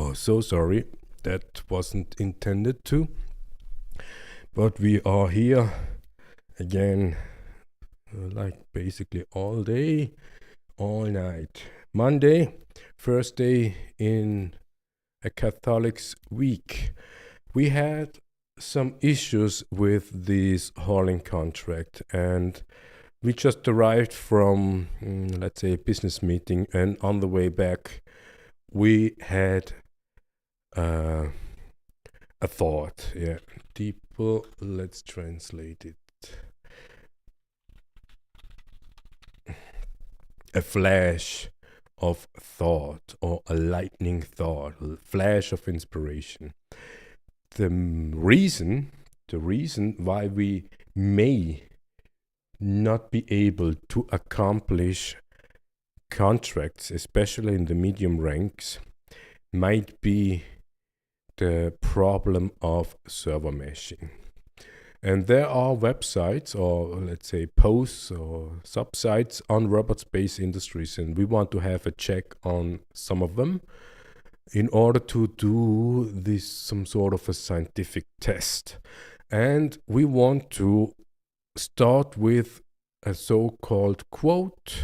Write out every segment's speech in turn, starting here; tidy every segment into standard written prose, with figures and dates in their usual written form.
Oh, so sorry. That wasn't intended to. But we are here again, like basically all day, all night. Monday, first day in a Catholic's week. We had some issues with this hauling contract, and we just arrived from, let's say, a business meeting, and on the way back, we had a thought. Yeah, deeper. Let's translate it. A flash of thought, or a lightning thought, a flash of inspiration. The reason why we may not be able to accomplish contracts, especially in the medium ranks, might be the problem of server meshing. And there are websites, or let's say posts or subsites on Robot Space Industries, and we want to have a check on some of them in order to do this some sort of a scientific test. And we want to start with a so-called quote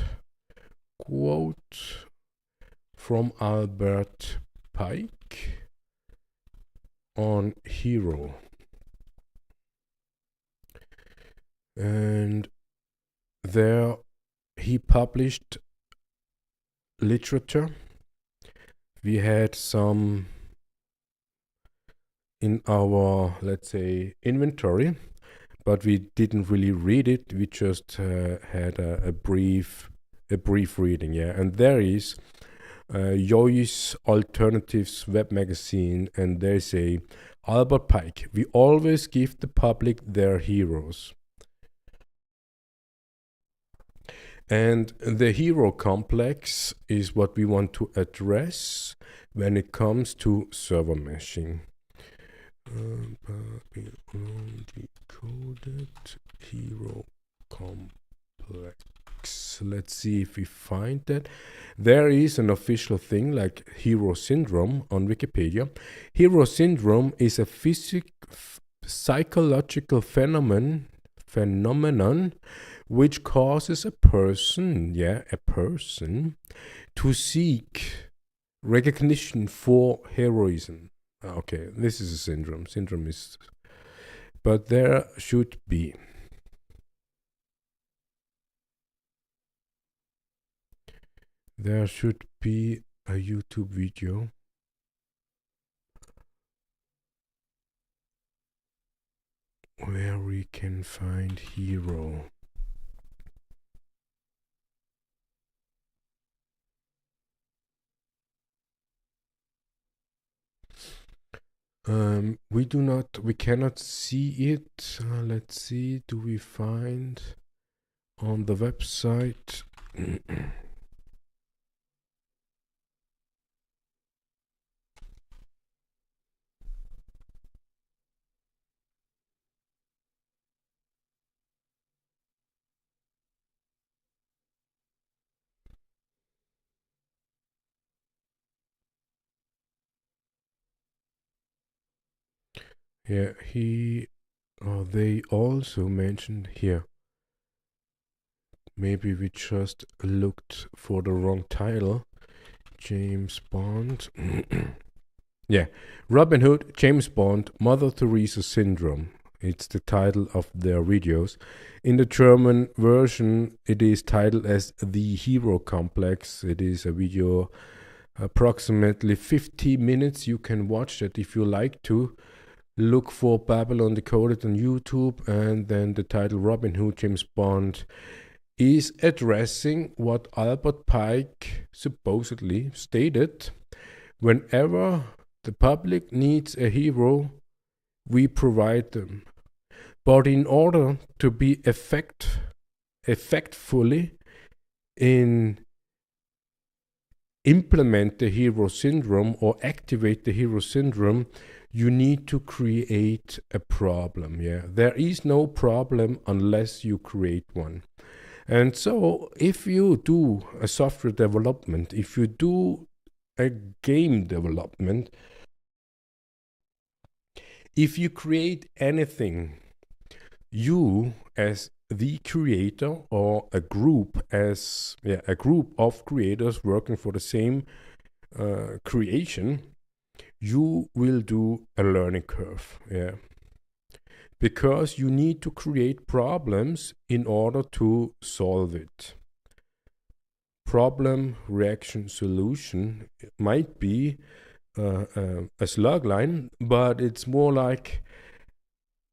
from Albert Pike on hero. And there he published literature. We had some in our, let's say, inventory, but we didn't really read it. We just had a brief reading, yeah. And there is Joyce Alternatives web magazine, and they say, Albert Pike, we always give the public their heroes. And the hero complex is what we want to address when it comes to server meshing. Decoded hero complex. Let's see if we find that. There is an official thing like hero syndrome on Wikipedia. Hero syndrome is a psychological phenomenon which causes a person to seek recognition for heroism. Okay, this is a syndrome. Syndrome is, but there should be. There should be a YouTube video. Where we can find hero. We cannot see it. Let's see, do we find on the website? Yeah, they also mentioned here. Maybe we just looked for the wrong title. James Bond. Yeah, Robin Hood, James Bond, Mother Teresa Syndrome. It's the title of their videos. In the German version, it is titled as The Hero Complex. It is a video approximately 50 minutes. You can watch that if you like to. Look for Babylon Decoded on YouTube, and then the title Robin Hood, James Bond is addressing what Albert Pike supposedly stated: whenever the public needs a hero, we provide them. But in order to be effectfully implement the hero syndrome or activate the hero syndrome, you need to create a problem. Yeah, there is no problem unless you create one. And so if you do a software development, if you do a game development, if you create anything, you as the creator or a group of creators working for the same creation, you will do a learning curve, because you need to create problems in order to solve it. Problem, reaction, solution might be a slug line, but it's more like,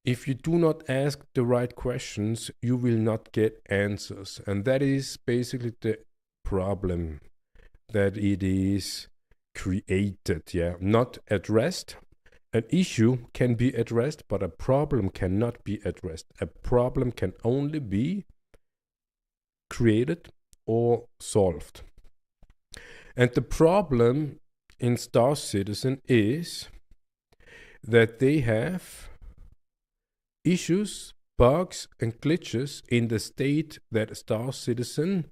if you do not ask the right questions, you will not get answers. And that is basically the problem, that it is created, not addressed. An issue can be addressed, but a problem cannot be addressed. A problem can only be created or solved. And the problem in Star Citizen is that they have issues, bugs, and glitches in the state that Star Citizen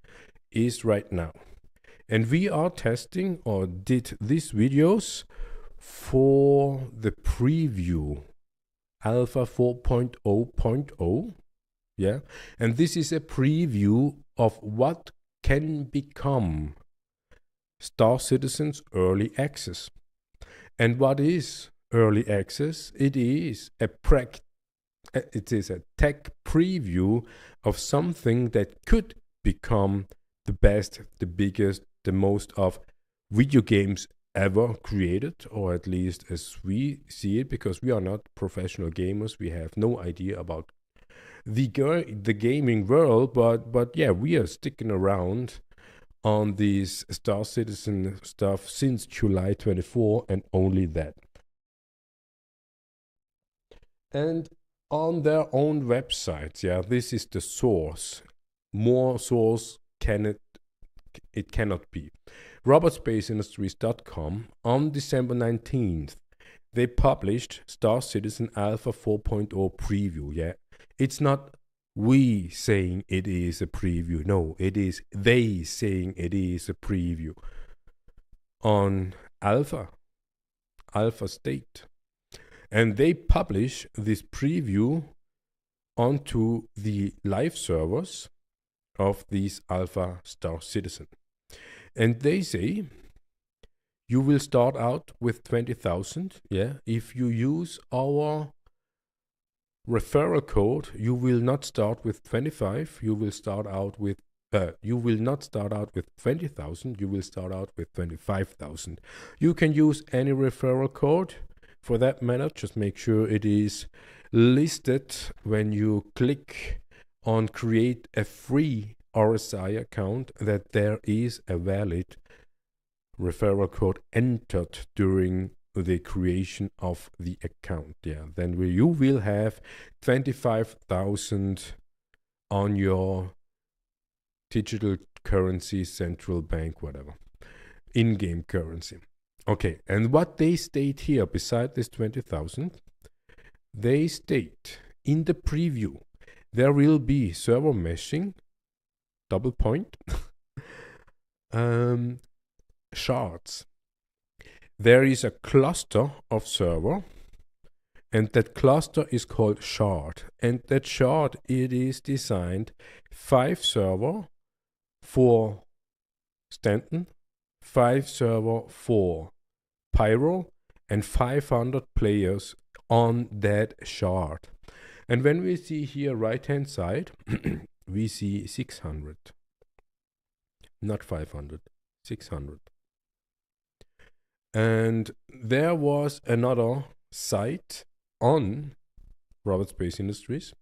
is right now. And we are testing, or did these videos for the preview, Alpha 4.0.0. And this is a preview of what can become Star Citizen's early access. And what is early access? It is a tech preview of something that could become the best, the biggest, the most of video games ever created, or at least as we see it, because we are not professional gamers. We have no idea about the gaming world, but we are sticking around on this Star Citizen stuff since July 24, and only that. And on their own websites, this is the source. More source it cannot be. robotspaceindustries.com, on December 19th, they published Star Citizen Alpha 4.0 preview. It's not we saying it is a preview. No, it is they saying it is a preview on alpha state. And they publish this preview onto the live servers of these Alpha Star Citizen. And they say you will start out with 20,000. If you use our referral code, you will not start with 25. You will start out with you will not start out with 20,000. You will start out with 25,000. You can use any referral code. For that matter, just make sure it is listed when you click on create a free RSI account, that there is a valid referral code entered during the creation of the account. Then you will have 25,000 on your digital currency, central bank, whatever, in-game currency. Okay, and what they state here, beside this 20,000, they state in the preview, there will be server meshing, double point, shards. There is a cluster of server, and that cluster is called shard. And that shard, it is designed 5 server for Stanton, 5 server for Pyro, and 500 players on that shard. And when we see here right hand side, we see 600, not 500, 600. And there was another site on Robert Space Industries.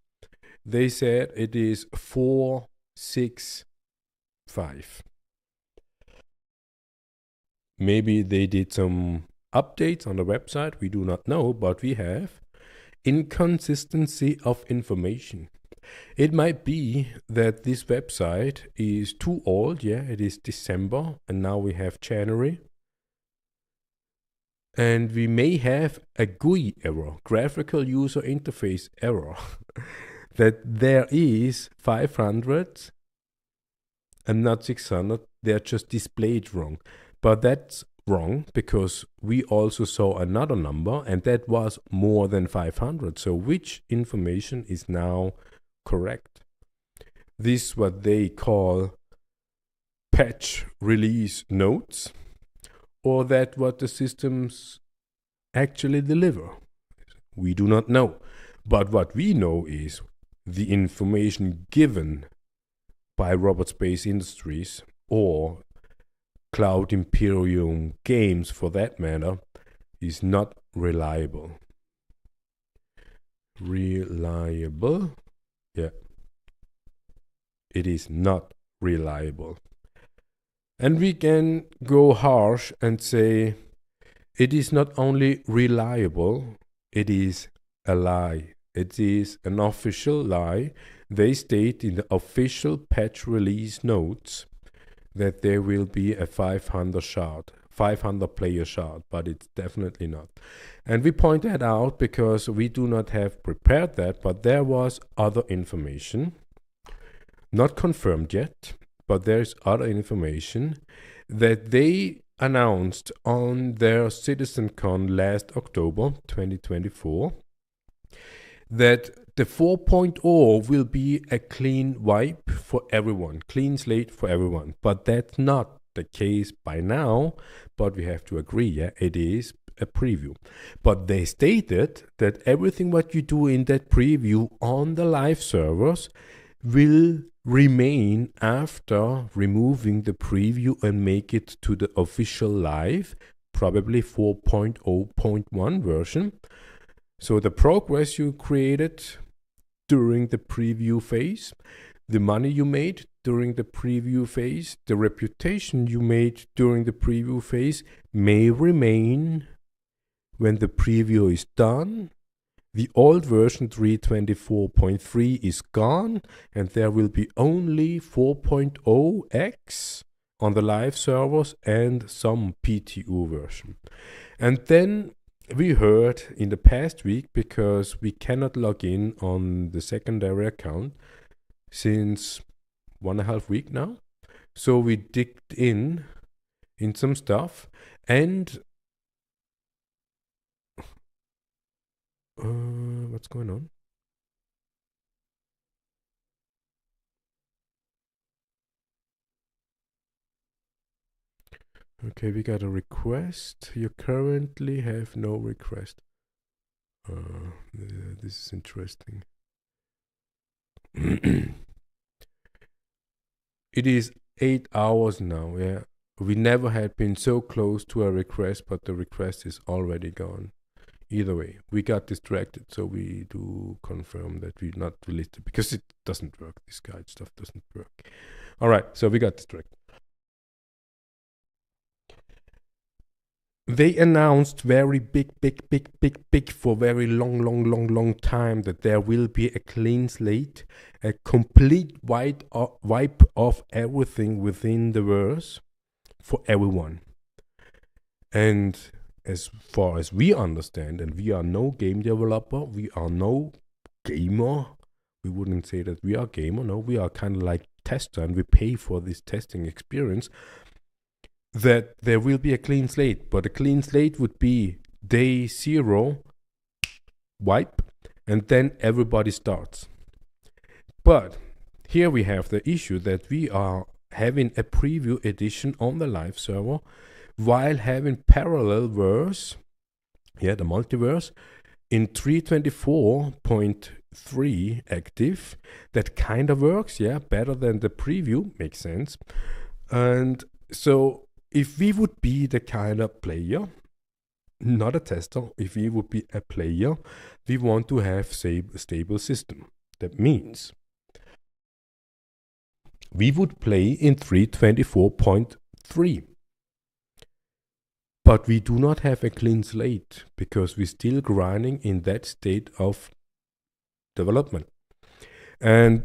They said it is 465. Maybe they did some updates on the website, we do not know, but we have inconsistency of information. It might be that this website is too old. It is December, and now we have January. And we may have a GUI error, graphical user interface error, that there is 500 and not 600. They're just displayed wrong. But that's wrong because we also saw another number and that was more than 500. So which information is now correct? This is what they call patch release notes, or that what the systems actually deliver. We do not know. But what we know is the information given by Robot Space Industries or Cloud Imperium Games for that matter is not reliable. Reliable? Yeah. It is not reliable. And we can go harsh and say it is not only reliable, it is a lie. It is an official lie. They state in the official patch release notes that there will be a 500 player shard, but it's definitely not. And we point that out because we do not have prepared that, but there was other information, not confirmed yet, but there's other information that they announced on their CitizenCon last October 2024, that the 4.0 will be a clean wipe for everyone, clean slate for everyone. But that's not the case by now, but we have to agree, yeah, it is a preview. But they stated that everything what you do in that preview on the live servers will remain after removing the preview and make it to the official live, probably 4.0.1 version. So the progress you created during the preview phase, the money you made during the preview phase, the reputation you made during the preview phase may remain when the preview is done. The old version 324.3 is gone and there will be only 4.0x on the live servers and some PTU version. And then we heard in the past week, because we cannot log in on the secondary account since 1.5 weeks now. So we digged in some stuff and what's going on? Okay, we got a request. You currently have no request. This is interesting. It is 8 hours now, yeah. We never had been so close to a request, but the request is already gone. Either way, we got distracted, so we do confirm that we not released it because it doesn't work. This guide stuff doesn't work. All right, so we got distracted. They announced very big for very long time that there will be a clean slate, a complete wipe of everything within the verse for everyone. And as far as we understand, and we are no game developer, we are no gamer, we wouldn't say that we are gamer, no, we are kind of like tester and we pay for this testing experience, that there will be a clean slate, but a clean slate would be day 0, wipe, and then everybody starts. But here we have the issue that we are having a preview edition on the live server while having parallel verse, the multiverse, in 324.3 active. That kind of works, better than the preview, makes sense. And so if we would be the kind of player, not a tester, if we would be a player, we want to have a stable system. That means we would play in 324.3. But we do not have a clean slate because we're still grinding in that state of development. And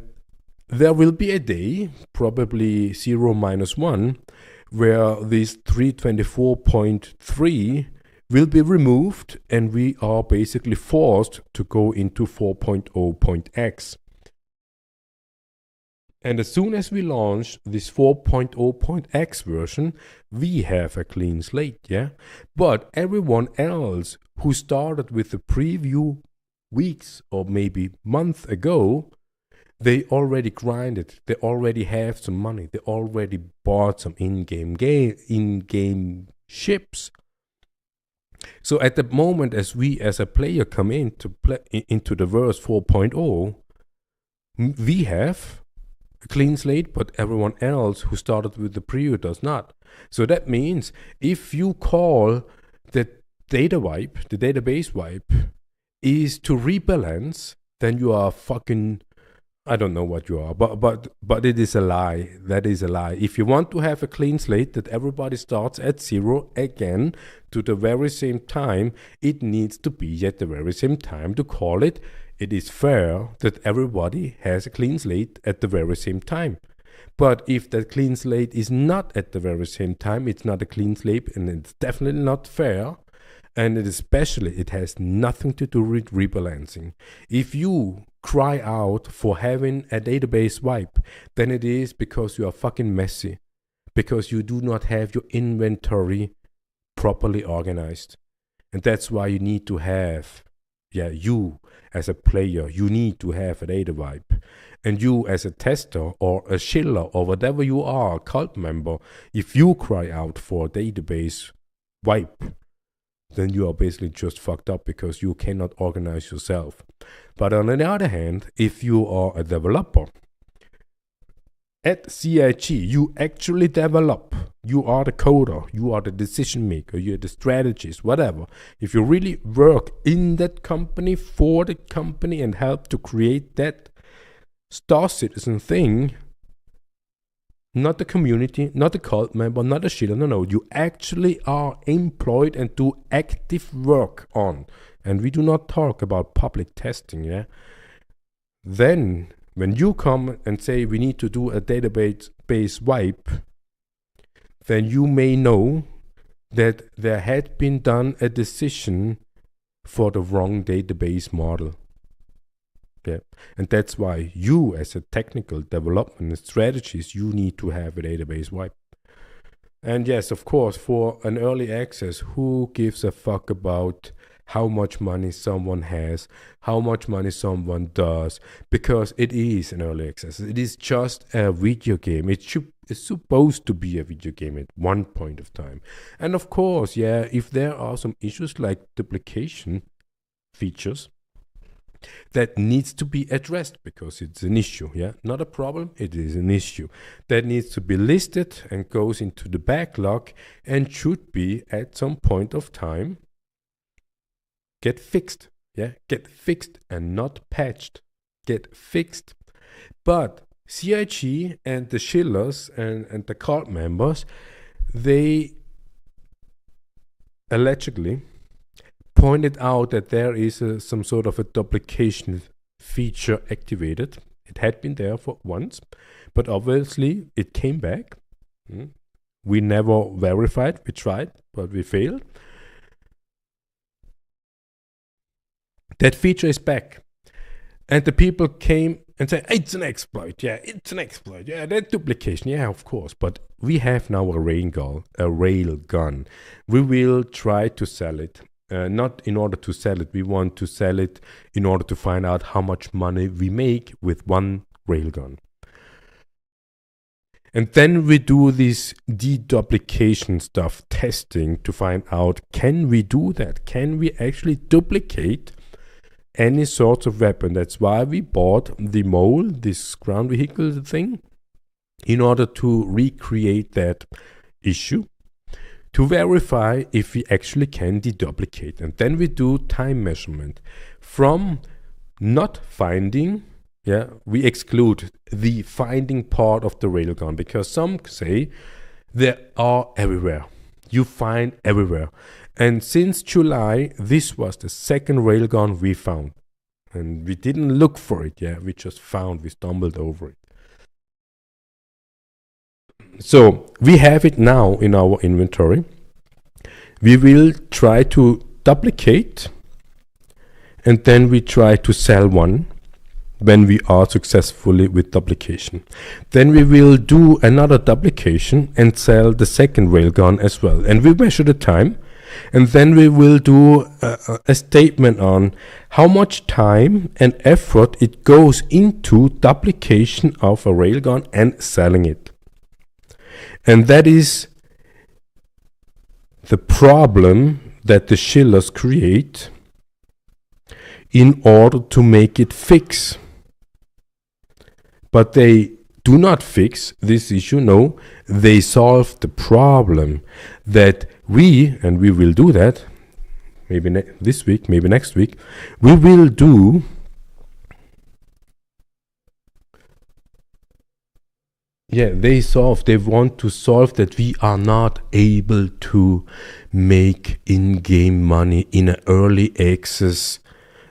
there will be a day, probably 0-1, where this 324.3 will be removed and we are basically forced to go into 4.0.x. And as soon as we launch this 4.0.x version, we have a clean slate, yeah? But everyone else who started with the preview weeks or maybe month ago, they already grinded, they already have some money, they already bought some in-game ships. So at the moment as we as a player come in to play into the verse 4.0, we have a clean slate, but everyone else who started with the preview does not. So that means if you call the data wipe, the database wipe, is to rebalance, then you are fucking, I don't know what you are, but it is a lie. That is a lie. If you want to have a clean slate that everybody starts at zero again to the very same time, it needs to be at the very same time to call it. It is fair that everybody has a clean slate at the very same time. But if that clean slate is not at the very same time, it's not a clean slate, and it's definitely not fair. And it has nothing to do with rebalancing. If you cry out for having a database wipe, then it is because you are fucking messy, because you do not have your inventory properly organized. And that's why you need to have, you as a player, you need to have a data wipe. And you as a tester or a shiller or whatever you are, a cult member, if you cry out for a database wipe, then you are basically just fucked up because you cannot organize yourself. But on the other hand, if you are a developer, at CRG, you actually develop. You are the coder, you are the decision maker, you're the strategist, whatever. If you really work in that company, for the company, and help to create that Star Citizen thing, not the community, not the cult member, not a shit, no, you actually are employed and do active work on. And we do not talk about public testing, yeah? Then, when you come and say we need to do a database wipe, then you may know that there had been done a decision for the wrong database model. Yeah. And that's why you as a technical development strategist, you need to have a database wipe. And yes, of course, for an early access, who gives a fuck about how much money someone has, how much money someone does, because it is an early access. It is just a video game. It's supposed to be a video game at one point of time. And of course, if there are some issues like duplication features, that needs to be addressed because it's an issue, not a problem, it is an issue that needs to be listed and goes into the backlog and should be at some point of time get fixed, and not patched, get fixed. But CIG and the shillers and the cult members, they allegedly pointed out that there is some sort of a duplication feature activated. It had been there for once, but obviously it came back. We never verified, we tried, but we failed. That feature is back. And the people came and said, it's an exploit, that duplication, of course. But we have now a rail gun. We will try to sell it. Not in order to sell it, we want to sell it in order to find out how much money we make with one railgun. And then we do this deduplication stuff, testing to find out, can we do that? Can we actually duplicate any sort of weapon? That's why we bought the mole, this ground vehicle thing, in order to recreate that issue, to verify if we actually can deduplicate. And then we do time measurement. From not finding, we exclude the finding part of the railgun, because some say they are everywhere. You find everywhere. And since July, this was the second railgun we found. And we didn't look for it, we just found, we stumbled over it. So we have it now in our inventory. We will try to duplicate, and then we try to sell one. when we are successfully with duplication. Then we will do another duplication and sell the second railgun as well. And we measure the time. And then we will do a statement on how much time and effort it goes into duplication of a railgun and selling it. And that is the problem that the shillers create in order to make it fix. But they do not fix this issue, no, they solve the problem that we, and we will do that, maybe this week, maybe next week, we will do they want to solve that we are not able to make in-game money in an early access.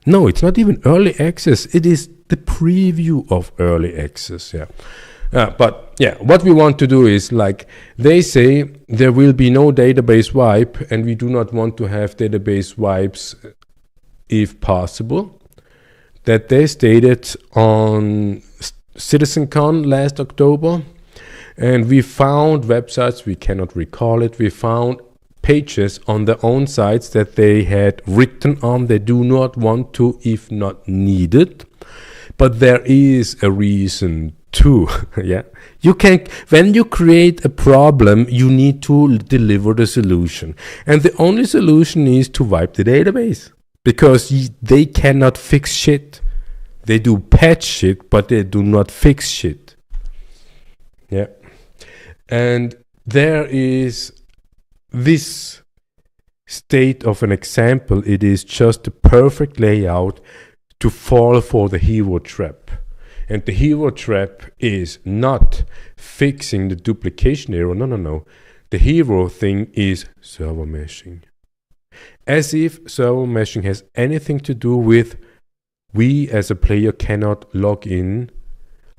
No, it's not even early access. It is the preview of early access. But what we want to do is, like they say, there will be no database wipe, and we do not want to have database wipes if possible. That they stated on CitizenCon last October, and we found websites, we cannot recall it, we found pages on their own sites that they had written on they do not want to if not needed. But there is a reason too. You can, when you create a problem, you need to deliver the solution, and the only solution is to wipe the database, because they cannot fix shit. They do patch shit, but they do not fix shit. And there is this state of an example. It is just the perfect layout to fall for the hero trap. And the hero trap is not fixing the duplication error. No. The hero thing is server meshing. As if server meshing has anything to do with we as a player cannot log in,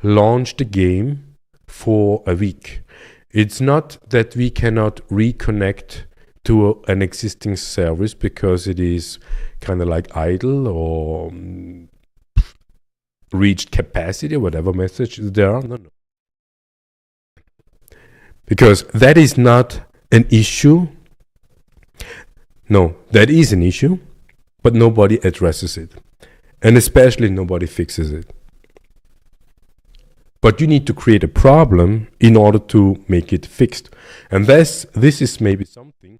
launch the game for a week. It's not that we cannot reconnect to an existing service because it is kind of like idle or reached capacity or whatever message there are. No. Because that is not an issue. No, that is an issue, but nobody addresses it. And especially nobody fixes it. But you need to create a problem in order to make it fixed. And this is maybe something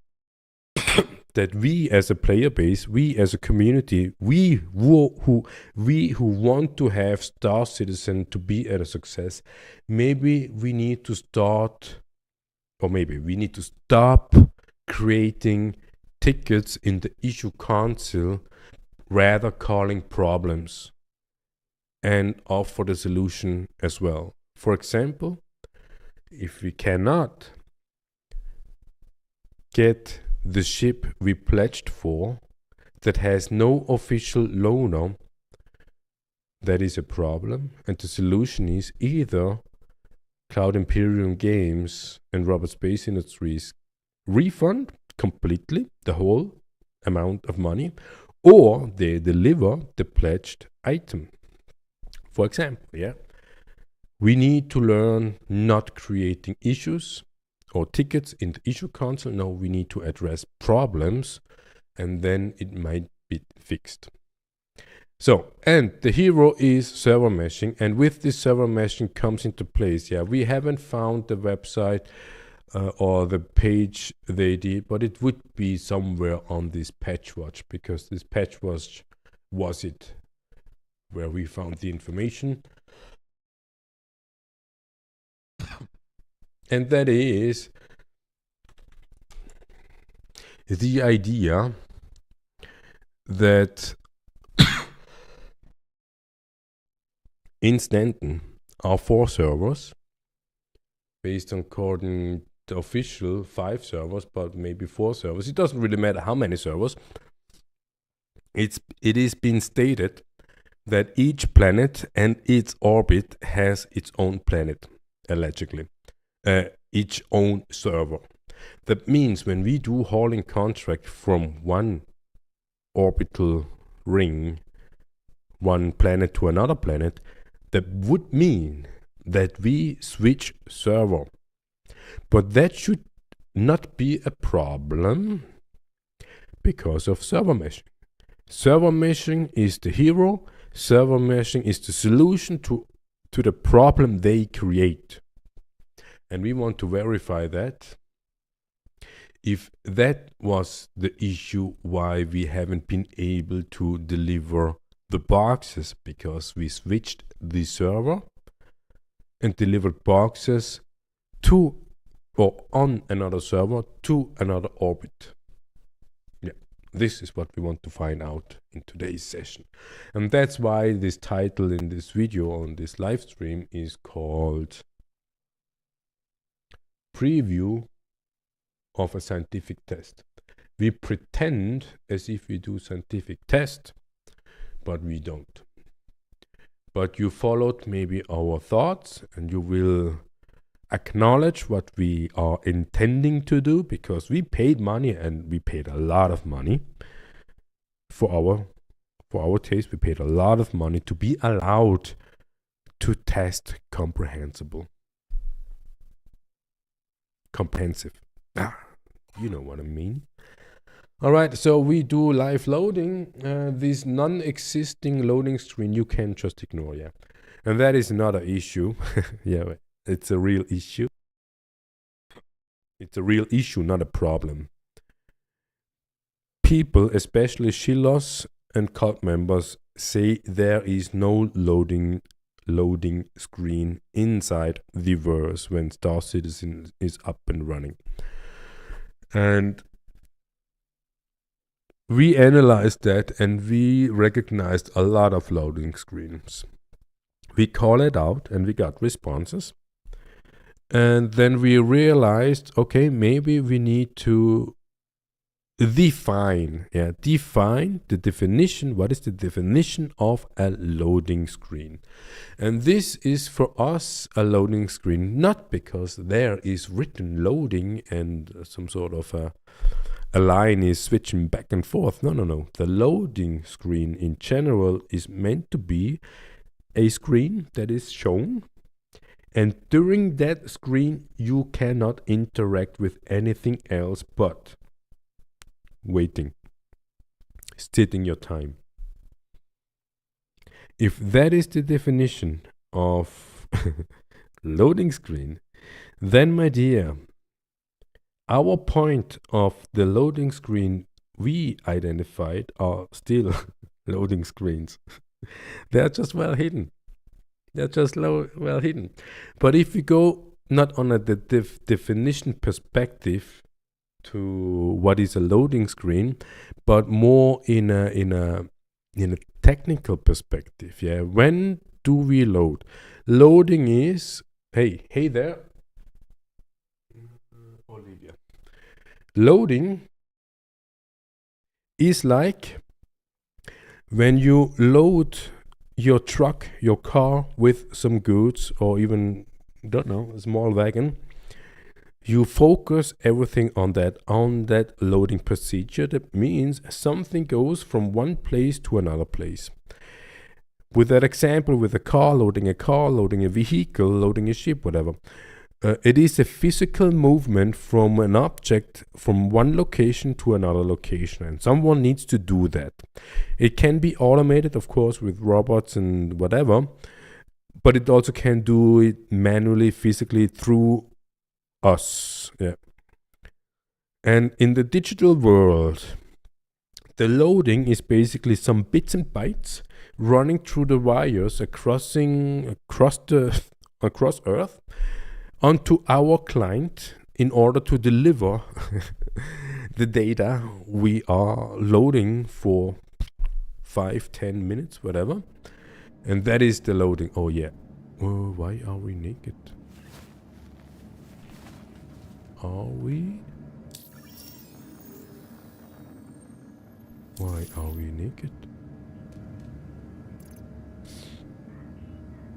that we as a player base, we as a community, we who want to have Star Citizen to be a success, maybe we need to start, or maybe we need to stop creating tickets in the issue council, rather calling problems and offer the solution as well. For example, if we cannot get the ship we pledged for that has no official loaner, that is a problem. And the solution is either Cloud Imperium Games and Robert Space Industries refund completely the whole amount of money, or they deliver the pledged item. For example, we need to learn not creating issues or tickets in the issue console. No, we need to address problems, and then it might be fixed. So, and the hero is server meshing, and with this server meshing comes into place. We haven't found the website or the page they did, but it would be somewhere on this patch watch, because this patch watch was it where we found the information. And that is the idea that in Stanton are 4 servers, based on according the official 5 servers, but maybe 4 servers. It doesn't really matter how many servers. It is been stated that each planet and its orbit has its own planet, allegedly, each own server. That means when we do hauling contract from one orbital ring one planet to another planet, that would mean that we switch server. But that should not be a problem because of server meshing. Server meshing is the hero. Server meshing is the solution to the problem they create. And we want to verify that. If that was the issue why we haven't been able to deliver the boxes, because we switched the server and delivered boxes to or on another server to another orbit. Yeah, this is what we want to find out in today's session. And that's why this title in this video on this live stream is called Preview of a Scientific Test. We pretend as if we do scientific test, but we don't. But you followed maybe our thoughts, and you will acknowledge what we are intending to do, because we paid money, and we paid a lot of money for our taste. We paid a lot of money to be allowed to test comprehensive. You know what I mean. All right, so we do live loading. This non-existing loading screen you can just ignore, yeah. And that is another issue. Yeah, it's a real issue. It's a real issue, not a problem. People, especially Shillos and cult members, say there is no loading screen inside the verse when Star Citizen is up and running. And we analyzed that, and we recognized a lot of loading screens. We called it out, and we got responses. And then we realized, okay, maybe we need to define the definition. What is the definition of a loading screen? And this is for us a loading screen, not because there is written loading and some sort of a line is switching back and forth. No. The loading screen in general is meant to be a screen that is shown, and during that screen you cannot interact with anything else but waiting, sitting your time. If that is the definition of loading screen, then my dear, our point of the loading screen we identified are still loading screens. They're just well hidden. Well hidden. But if we go not on a definition perspective to what is a loading screen, but more in a technical perspective, yeah. When do we load? Loading is hey there, Olivia. Loading is like when you load your truck, your car with some goods, or even, don't know, a small wagon. You focus everything on that loading procedure. That means something goes from one place to another place. With that example, with a car, loading a vehicle, loading a ship, whatever. It is a physical movement from an object from one location to another location, and someone needs to do that. It can be automated, of course, with robots and whatever, but it also can do it manually, physically through us. Yeah. And in the digital world, the loading is basically some bits and bytes running through the wires across Earth onto our client in order to deliver the data we are loading for 5-10 minutes, whatever. And that is the loading. Oh yeah. Oh, why are we naked? Are we? Why are we naked?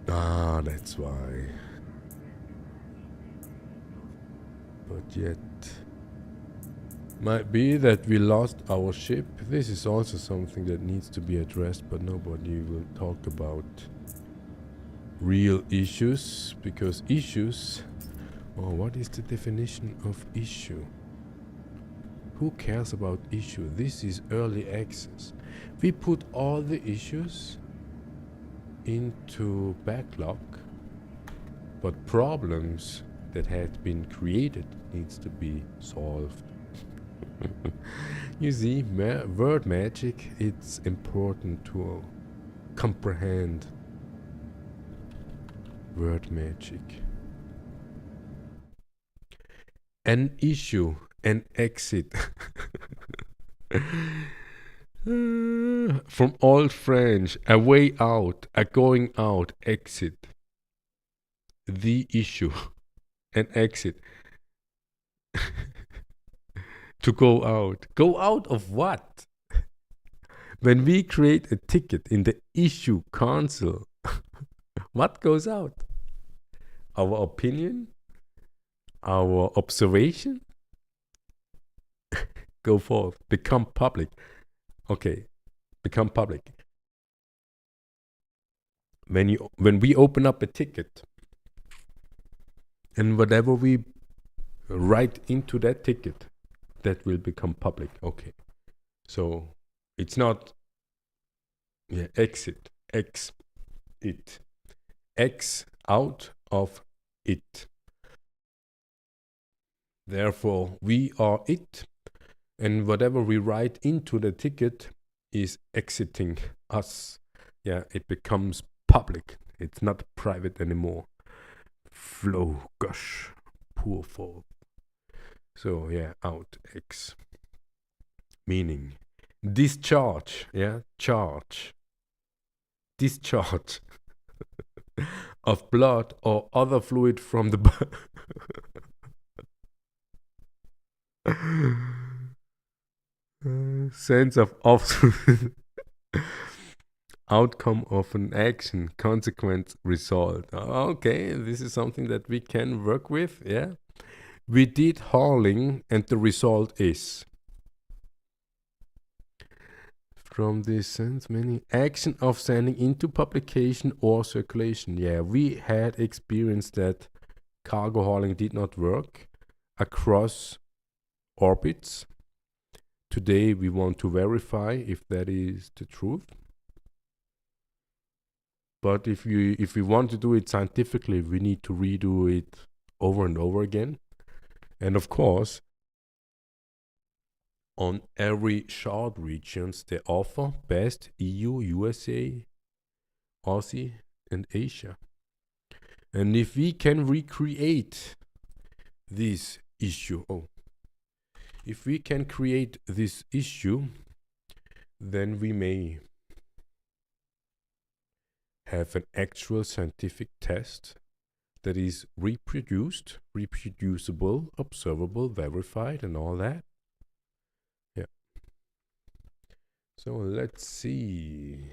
Ah, that's why. But yet Might be that we lost our ship. This is also something that needs to be addressed, but nobody will talk about real issues, because issues... Oh, what is the definition of issue? Who cares about issue? This is early access. We put all the issues into backlog, but problems that had been created needs to be solved. You see, word magic, it's important to comprehend word magic. An issue, an exit. From Old French, a way out, a going out, exit. The issue, an exit. To go out. Go out of what? When we create a ticket in the issue console, what goes out? Our opinion? Our observation? Go forth. Become public. Okay. Become public. When we open up a ticket, and whatever we write into that ticket, that will become public. Okay. So it's not exit. It. X out of it. Therefore, we are it, and whatever we write into the ticket is exiting us. Yeah, it becomes public. It's not private anymore. Flow, gush, pour forth. So yeah, out, X. Meaning, discharge, yeah, charge. Discharge of blood or other fluid from the body. Sense of outcome of an action, consequence, result. Okay, this is something that we can work with, yeah. We did hauling and the result is. From this sense, many action of sending into publication or circulation. Yeah, we had experienced that cargo hauling did not work across orbits. Today we want to verify if that is the truth. But if we want to do it scientifically, we need to redo it over and over again. And of course, on every shard regions they offer best EU, USA, Aussie and Asia. And if we can recreate this issue, if we can create this issue, then we may have an actual scientific test that is reproduced, reproducible, observable, verified, and all that. Yeah. So let's see.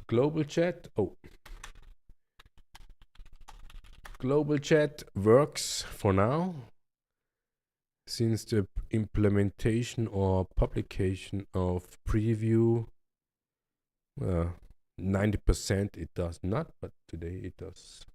Global chat. Global chat works for now. Since the implementation or publication of preview, 90% it does not, but today it does.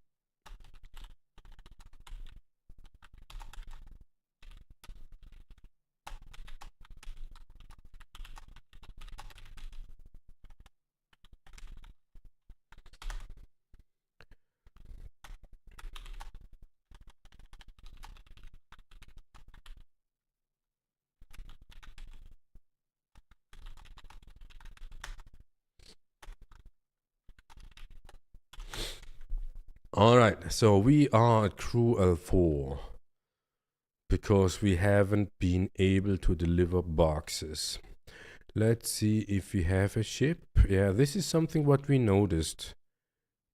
Alright, so we are at CRU L4 because we haven't been able to deliver boxes. Let's see if we have a ship. Yeah, this is something what we noticed.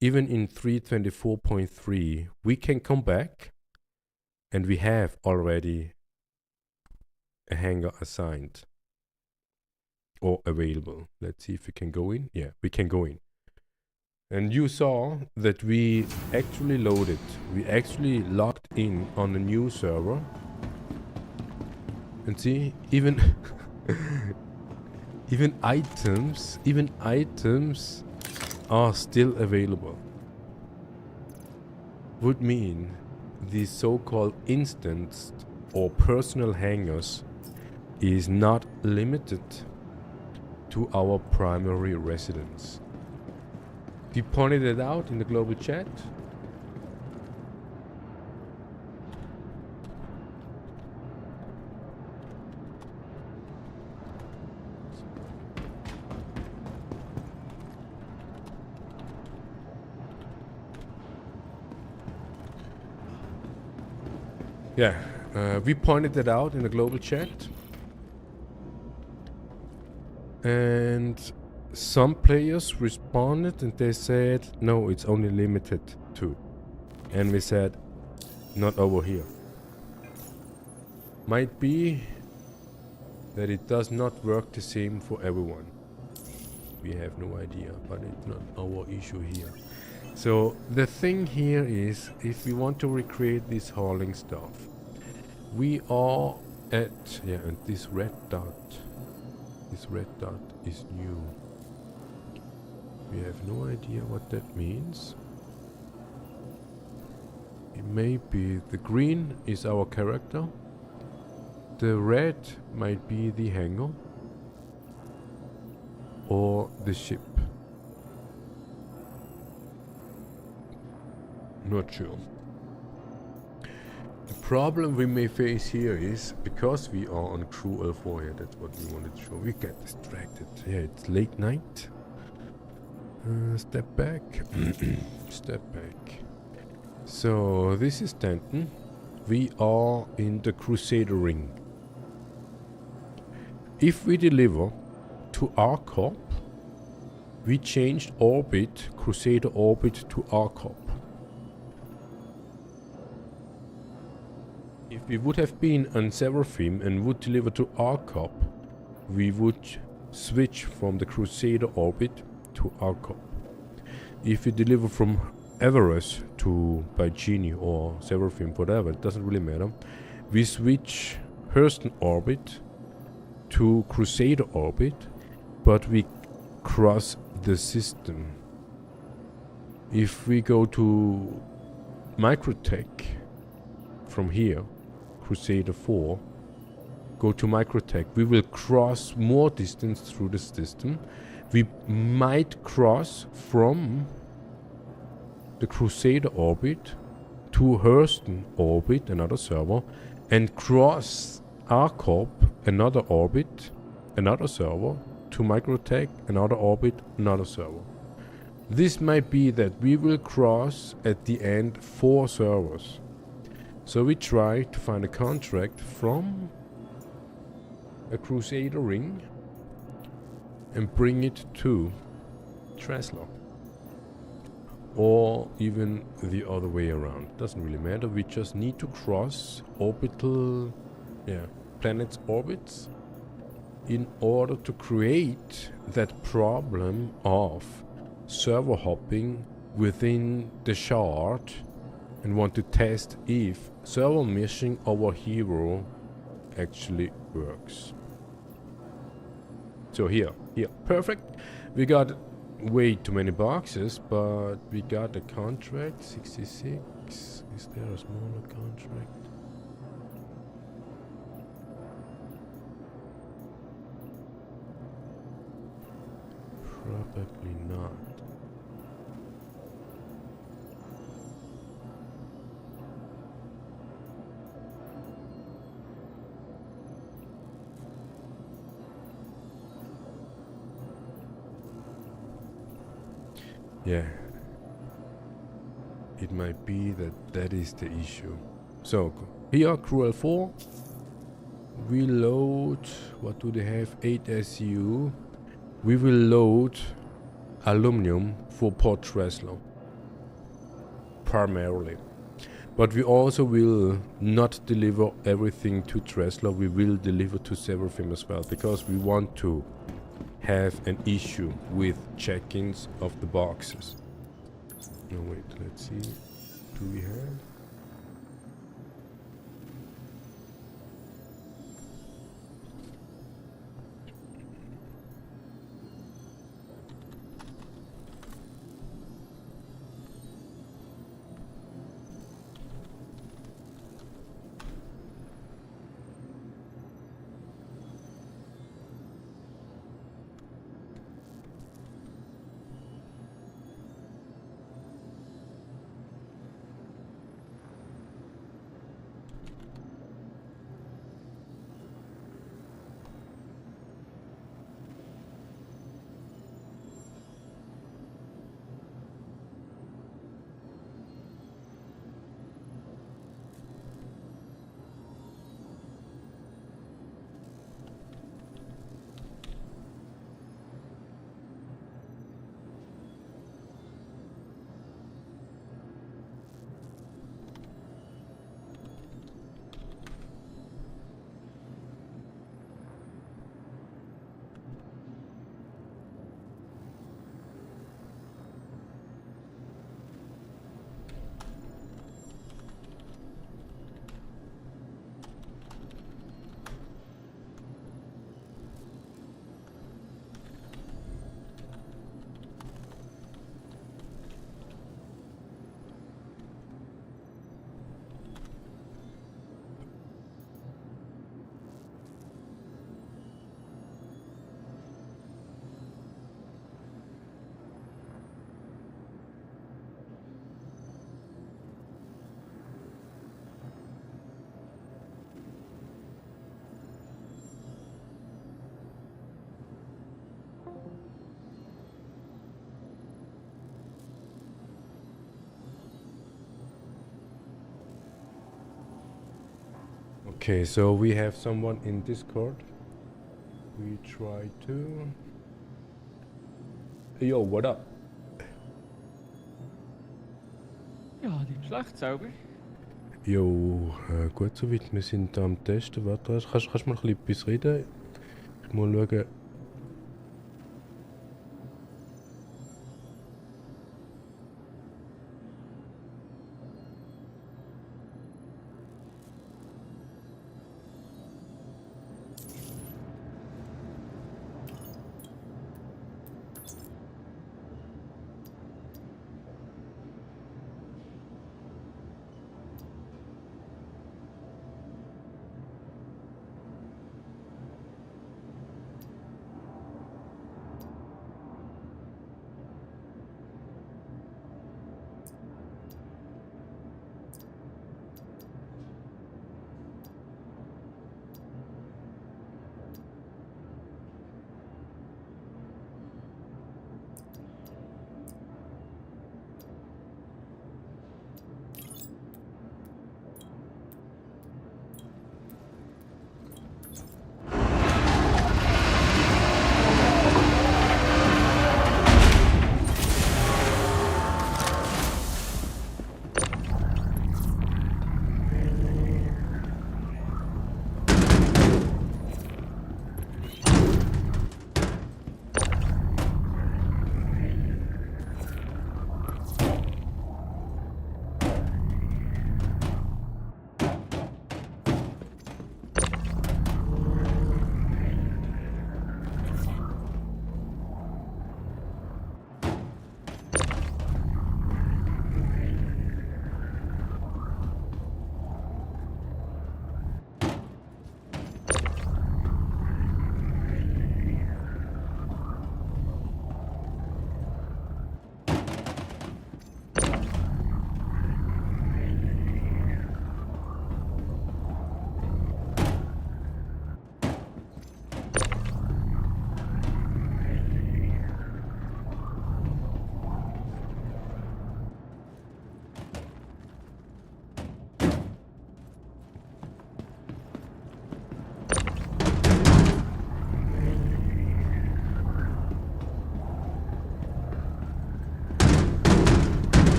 Even in 324.3, we can come back and we have already a hangar assigned or available. Let's see if we can go in. Yeah, we can go in. And you saw that we actually loaded, we actually logged in on a new server. And see, even even items are still available. Would mean these so-called instanced or personal hangars is not limited to our primary residence. We pointed it out in the global chat. Yeah, we pointed it out in the global chat. And some players responded and they said, no, it's only limited to. And we said, not over here. Might be that it does not work the same for everyone. We have no idea, but it's not our issue here. So the thing here is, if we want to recreate this hauling stuff, we are at, yeah, and this red dot is new. We have no idea what that means. It may be the green is our character. The red might be the hangar or the ship. Not sure. The problem we may face here is, because we are on CRU 4 here, that's what we wanted to show. We get distracted. Yeah, it's late night. Step back. Step back. So this is Stanton. We are in the Crusader Ring. If we deliver to RCOP, we changed orbit, Crusader orbit to RCOP. If we would have been on Seraphim and would deliver to RCOP, we would switch from the Crusader orbit to RCOP. If we deliver from Everest to Bygenie or Seraphim, whatever, it doesn't really matter. We switch Hurston orbit to Crusader orbit, but we cross the system. If we go to Microtech from here, Crusader 4, go to Microtech, we will cross more distance through the system. We might cross from the Crusader orbit to Hurston orbit, another server, and cross RCOP, another orbit, another server, to Microtech, another orbit, another server. This might be that we will cross at the end 4 servers. So we try to find a contract from a Crusader ring and bring it to Tresla. Or even the other way around. Doesn't really matter. We just need to cross orbital, planets' orbits in order to create that problem of server hopping within the shard, and want to test if server meshing our hero actually works. So here, perfect. We got way too many boxes, but we got a contract, 66. Is there a smaller contract? Probably not. Yeah, it might be that is the issue. So here, CRU 4, we load, what do they have, 8 SU. We will load aluminum for Port Tresla, primarily. But we also will not deliver everything to Tresla, we will deliver to Seraphim as well, because we want to have an issue with check-ins of the boxes. No, wait, let's see. Do we have? Okay, so we have someone in Discord. We try to. Yo, what up? Ja, nicht schlecht, selber. Jo, gut soweit. Wir sind am Testen. Warte, kannst du mal ein bisschen etwas reden? Ich muss schauen.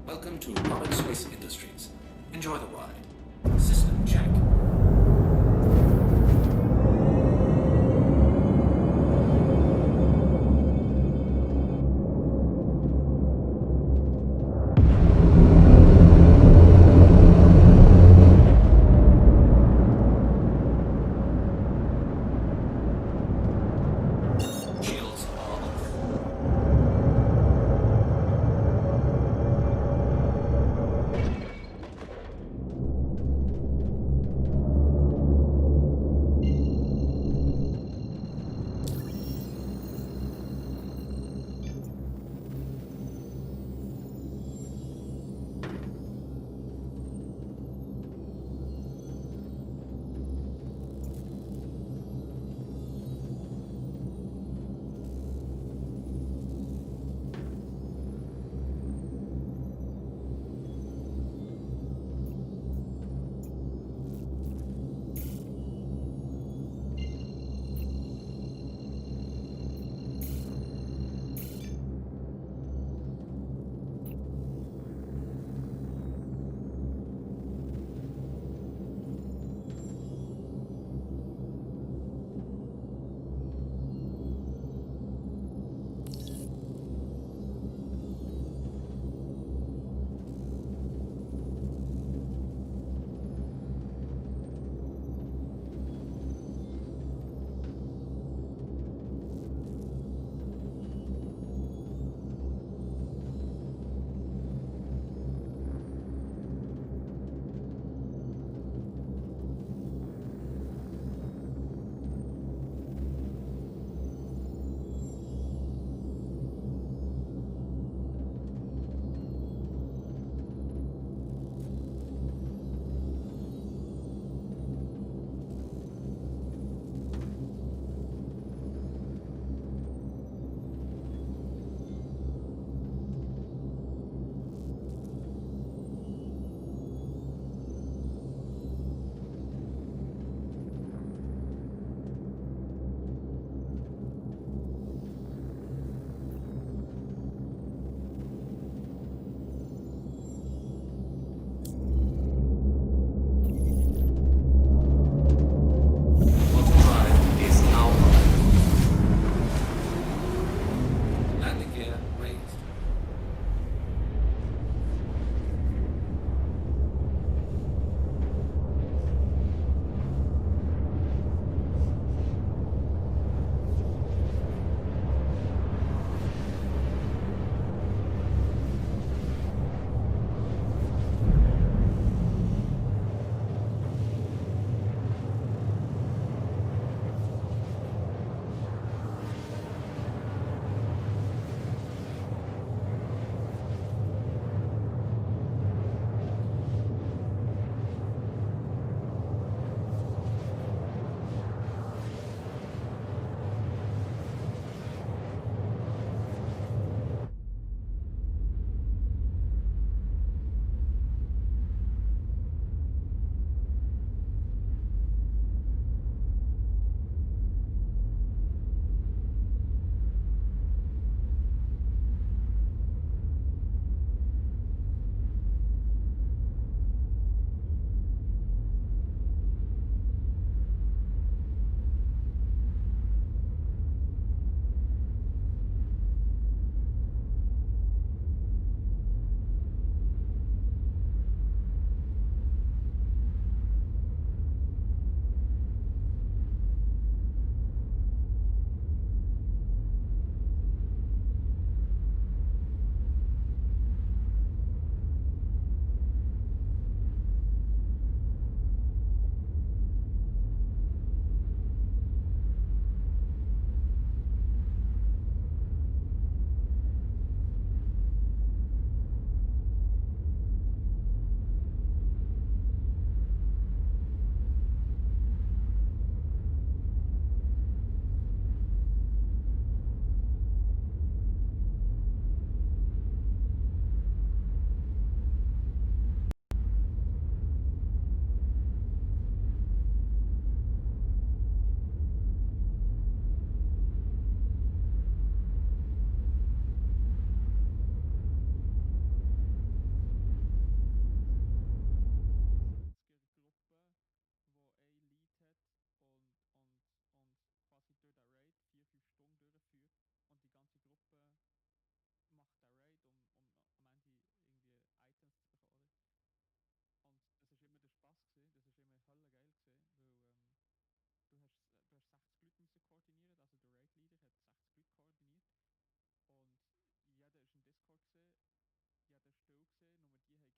Welcome to Robert Space Industries. Enjoy the ride. System check. Shields are off.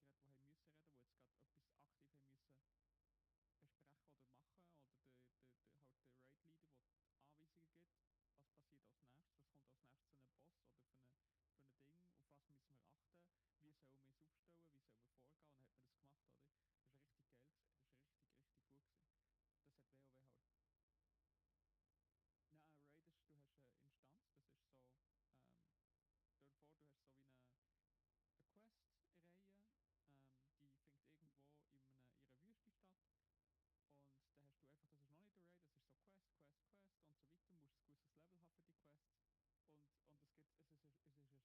geredet, die haben müssen reden, die jetzt gerade etwas aktiv haben müssen besprechen oder machen, oder halt der Raid-Leader, der Anweisungen gibt, was passiert als nächstes, was kommt als nächstes für einen Boss oder für ein Ding, auf was müssen wir achten, wie sollen wir es aufstellen, wie sollen wir vorgehen, und dann hat man das gemacht, oder? Das war richtig geil gewesen. Das war richtig, richtig gut gewesen. Das hat WoW halt. Nein, Raid ist, du hast eine Instanz, das ist so, stell dir vor, du hast so wie eine Quest-Reihe, die fängt irgendwo in einer Wüste statt. Und dann hast du einfach, das ist noch nicht der Raid, das ist so Quest, Quest, Quest und so weiter. Du musst ein gewisses Level haben für die Quests. Und es ist ein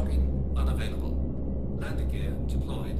Docking unavailable. Landing gear deployed.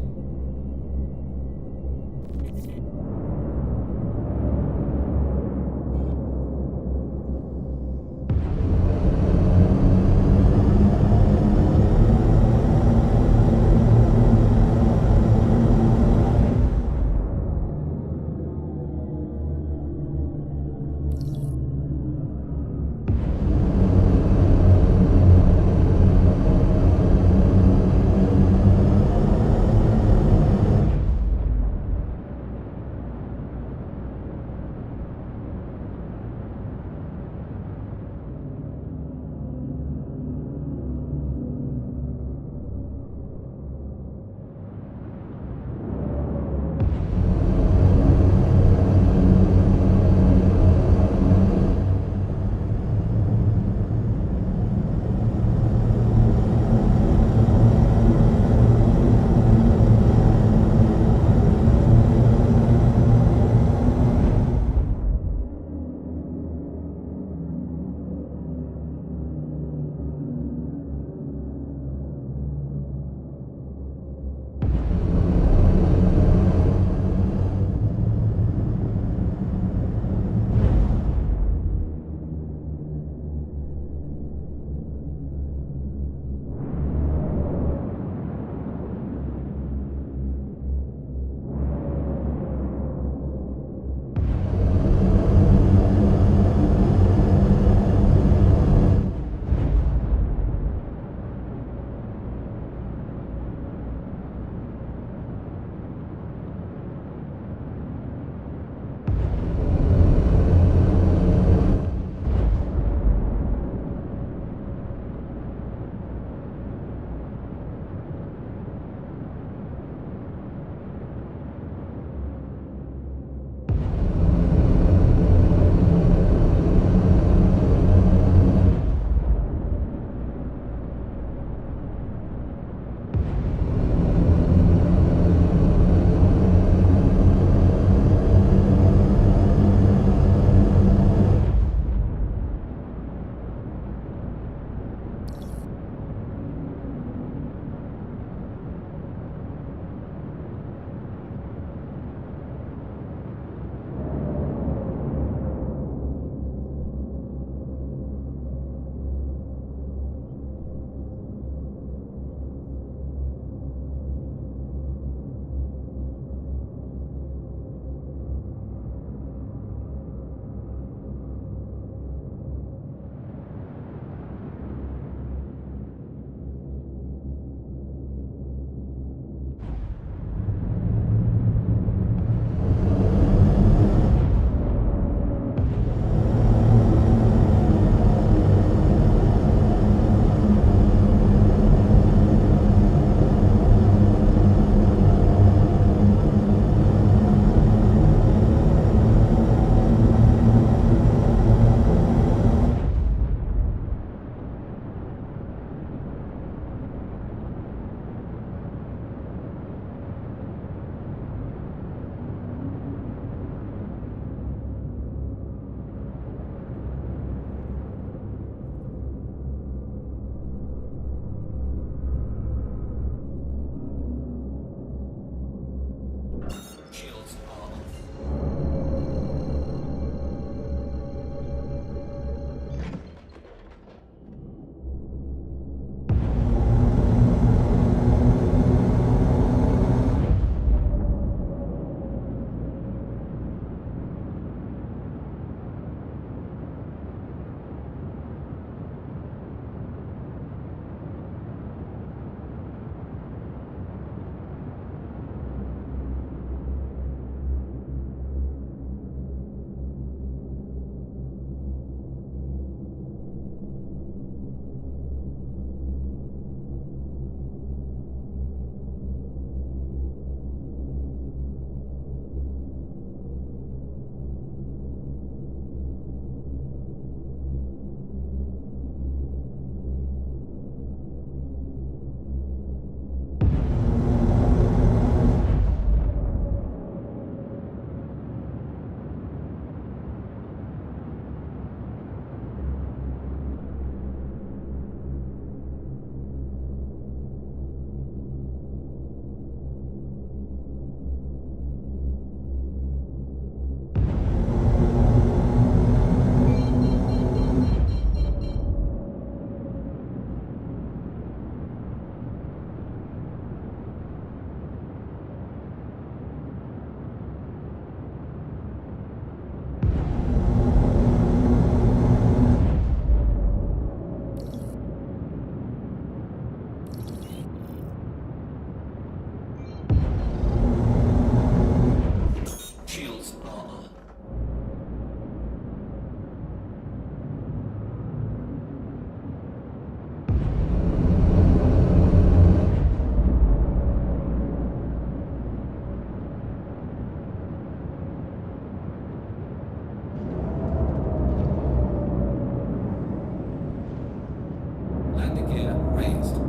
raised.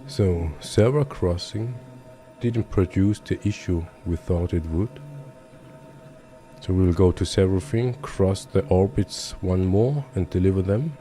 So server crossing didn't produce the issue we thought it would. So we'll go to server thing, cross the orbits one more and deliver them.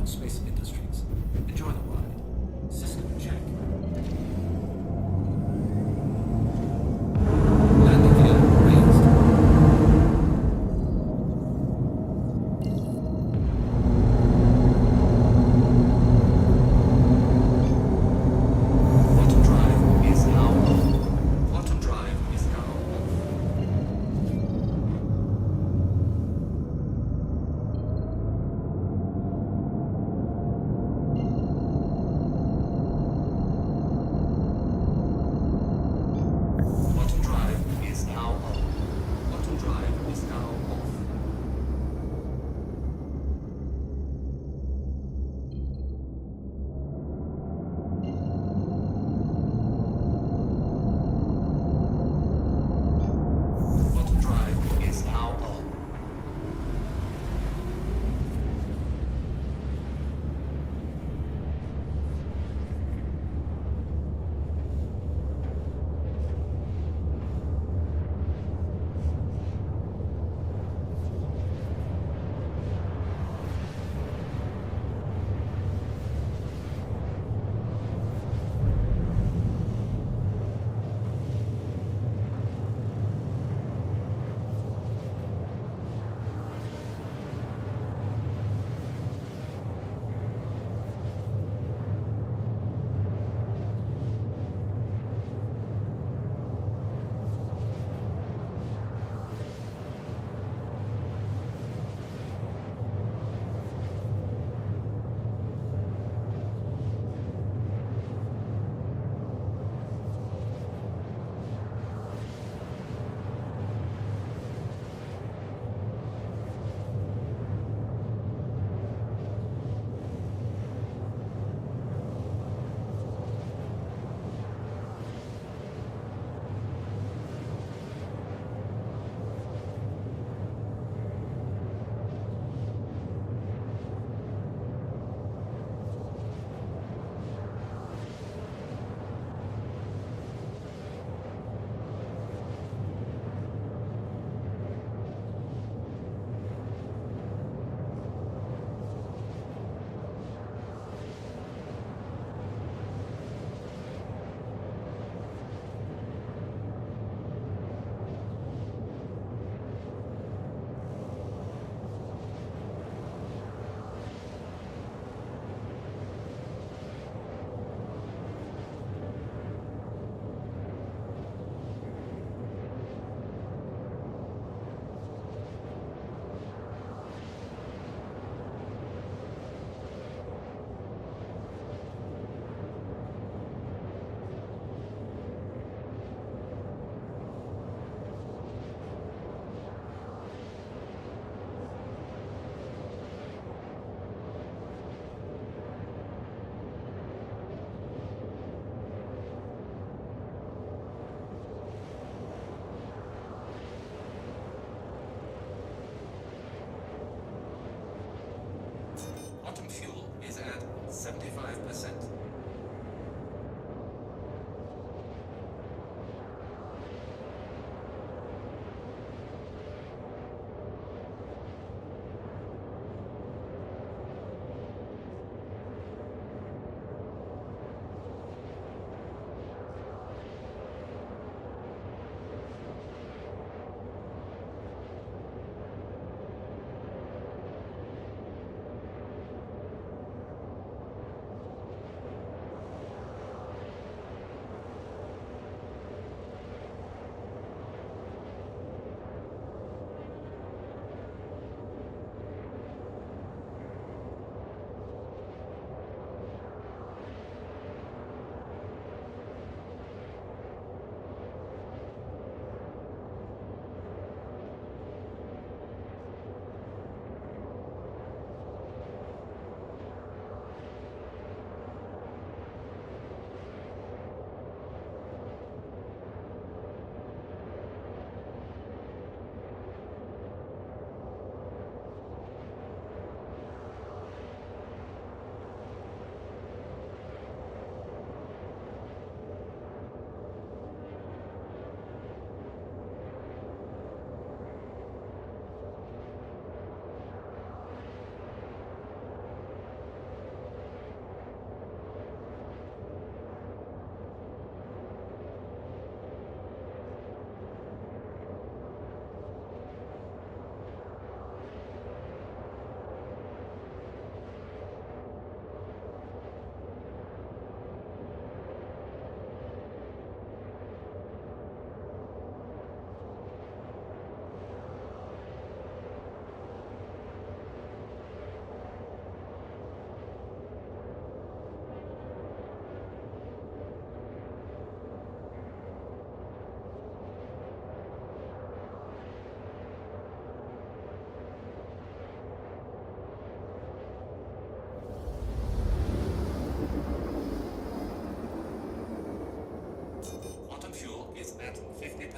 Space Industries. Enjoy the ride. System check. Landing gear raised. drive is now off. Bottom drive is now on.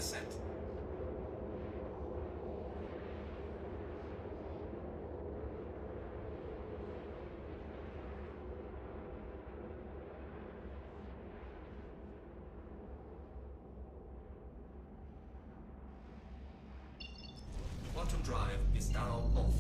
ascent. Quantum drive is now off.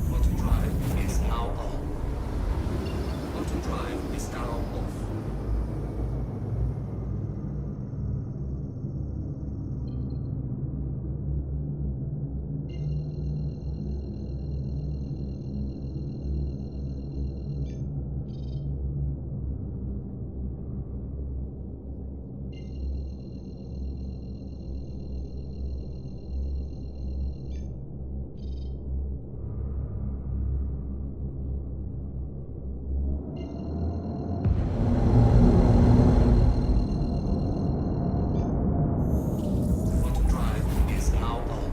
Quantum drive is now on. Quantum drive is now off. Quantum drive is now on.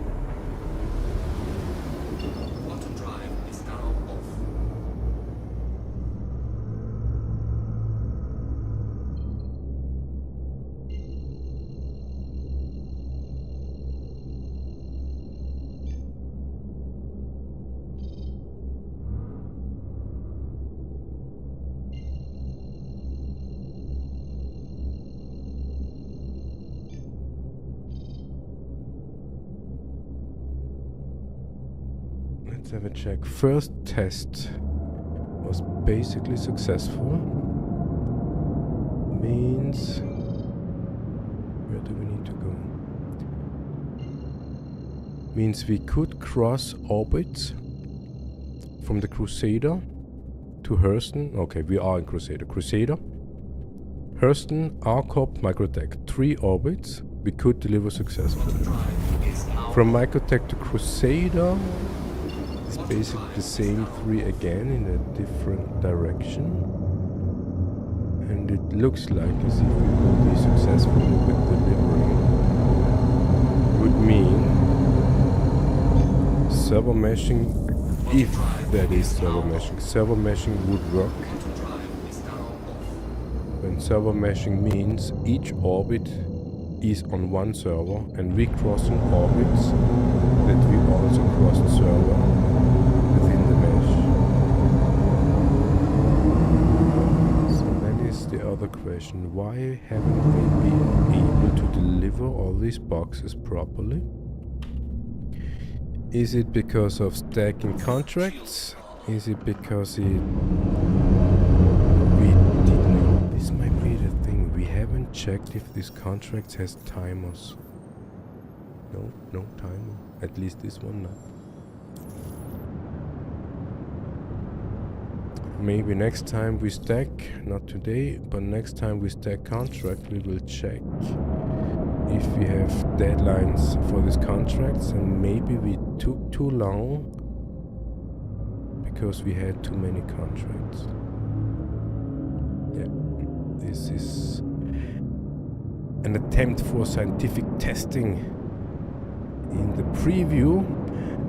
Quantum drive is now off. Let's have a check. First test was basically successful. Means where do we need to go? Means we could cross orbit from the Crusader to Hurston. Okay, we are in Crusader. Crusader, Hurston, Arcop, Microtech. 3 orbits we could deliver successfully. From Microtech to Crusader, it's basically the same 3 again in a different direction. And it looks like as if we will be successful with delivering. Would mean servo meshing, if that is servo meshing. Servo meshing would work. When servo meshing means each orbit is on one server and we crossing orbits that we also cross the server within the mesh. So then is the other question, why haven't we been able to deliver all these boxes properly? Is it because of stacking contracts? Is it because we didn't? This might be the thing. We haven't checked if this contract has timers. No timer. At least this one not. Maybe next time we stack, not today, but next time we stack contract, we will check if we have deadlines for these contracts, and maybe we took too long because we had too many contracts. Yeah, this is an attempt for scientific testing in the preview,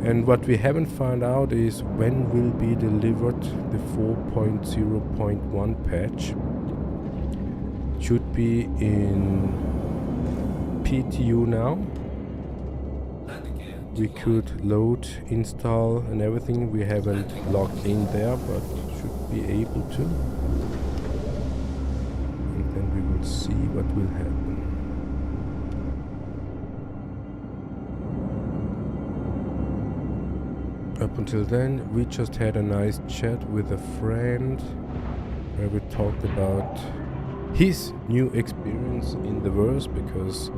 and what we haven't found out is when will be delivered the 4.0.1 patch. Should be in PTU now. We could load, install and everything. We haven't logged in there, but should be able to. And then we will see what will happen. Up until then, we just had a nice chat with a friend where we talked about his new experience in the verse, because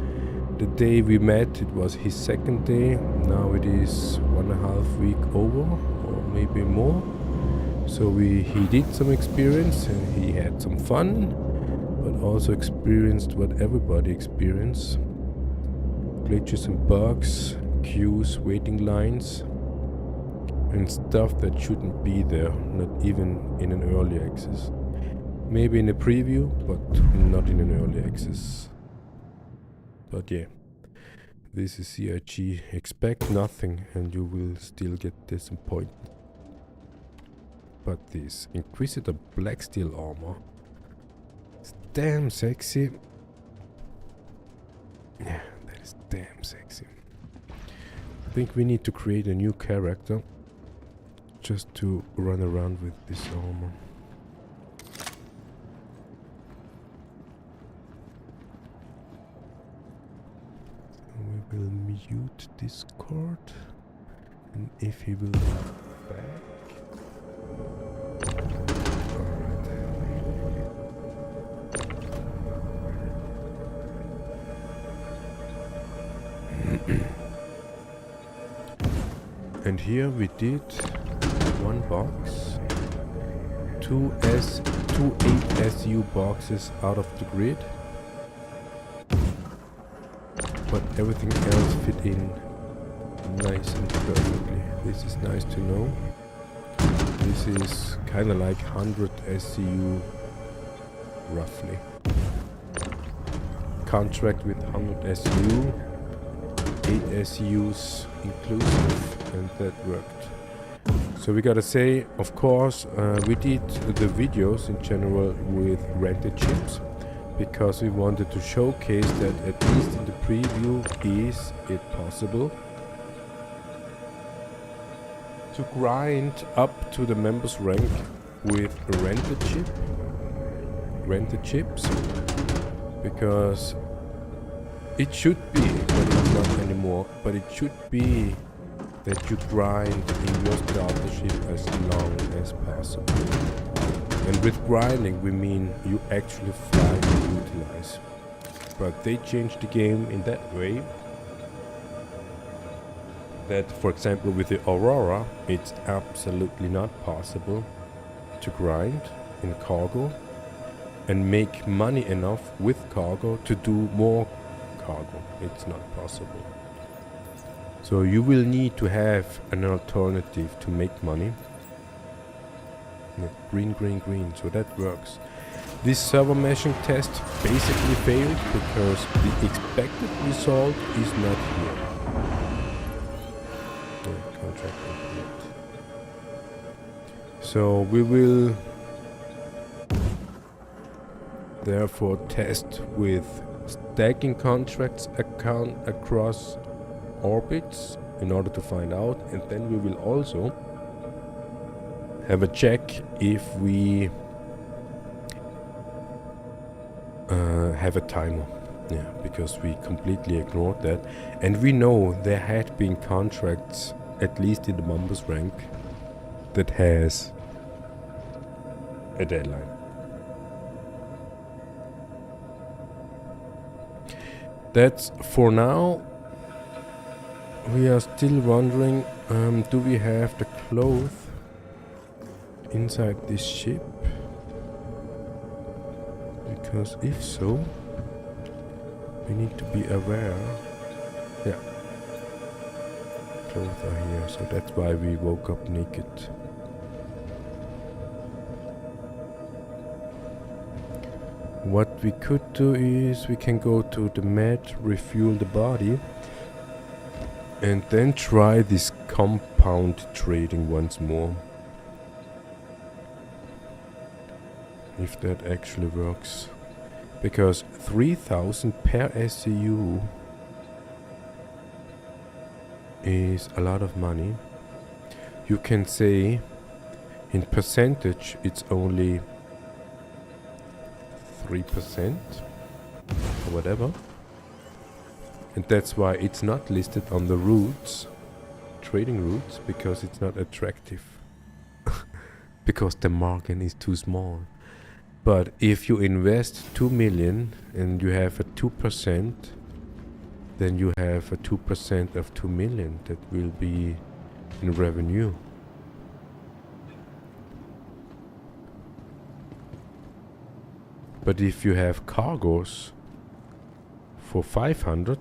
the day we met, it was his second day. Now it is 1.5 weeks over, or maybe more. So he did some experience and he had some fun, but also experienced what everybody experiences. Glitches and bugs, queues, waiting lines, and stuff that shouldn't be there, not even in an early access. Maybe in a preview, but not in an early access. But yeah, this is CRG. Expect nothing and you will still get disappointed. But this Inquisitor Black Steel armor is damn sexy. Yeah, that is damn sexy. I think we need to create a new character just to run around with this armor. So we will mute Discord, and if he will be back. And here we did one box, two 8SU boxes out of the grid, but everything else fit in nice and perfectly. This is nice to know. This is kind of like 100 SCU roughly. Contract with 100 SCU, 8 SCUs inclusive, and that worked. So we gotta say, of course, we did the videos in general with rented chips because we wanted to showcase that at least in the preview is it possible to grind up to the members rank with a rented chips, because it should be, but it's not anymore, but it should be that you grind in your starter ship as long as possible. And with grinding we mean you actually fly and utilize. But they changed the game in that way that, for example, with the Aurora, it's absolutely not possible to grind in cargo and make money enough with cargo to do more cargo. It's not possible. So you will need to have an alternative to make money. Yeah, green, green, green. So that works. This server meshing test basically failed because the expected result is not here. Yeah, contract complete. So we will therefore test with stacking contracts across orbits in order to find out, and then we will also have a check if we have a timer. Yeah, because we completely ignored that, and we know there had been contracts, at least in the members rank, that has a deadline. That's for now. We are still wondering, do we have the clothes inside this ship? Because if so, we need to be aware. Yeah, clothes are here, so that's why we woke up naked. What we could do is we can go to the med, refuel the body, and then try this compound trading once more. If that actually works. Because 3,000 per SCU is a lot of money. You can say in percentage it's only 3% or whatever. And that's why it's not listed on the routes, trading routes, because it's not attractive. Because the margin is too small. But if you invest 2 million and you have a 2%, then you have a 2% of 2 million that will be in revenue. But if you have cargoes for 500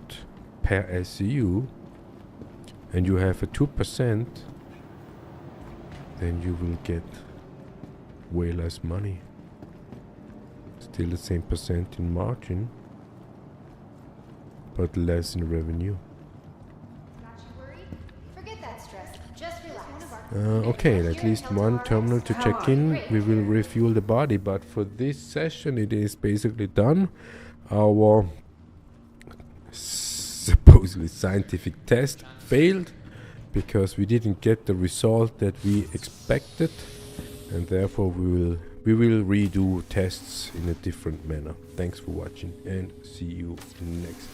per SCU and you have a 2%, then you will get way less money. Still the same percent in margin, but less in revenue. Got you worried? Forget that stress. Just relax. Okay, at least one terminal to check in. We will refuel the body, but for this session it is basically done. Our supposedly scientific test failed because we didn't get the result that we expected, and therefore we will redo tests in a different manner. Thanks for watching and see you next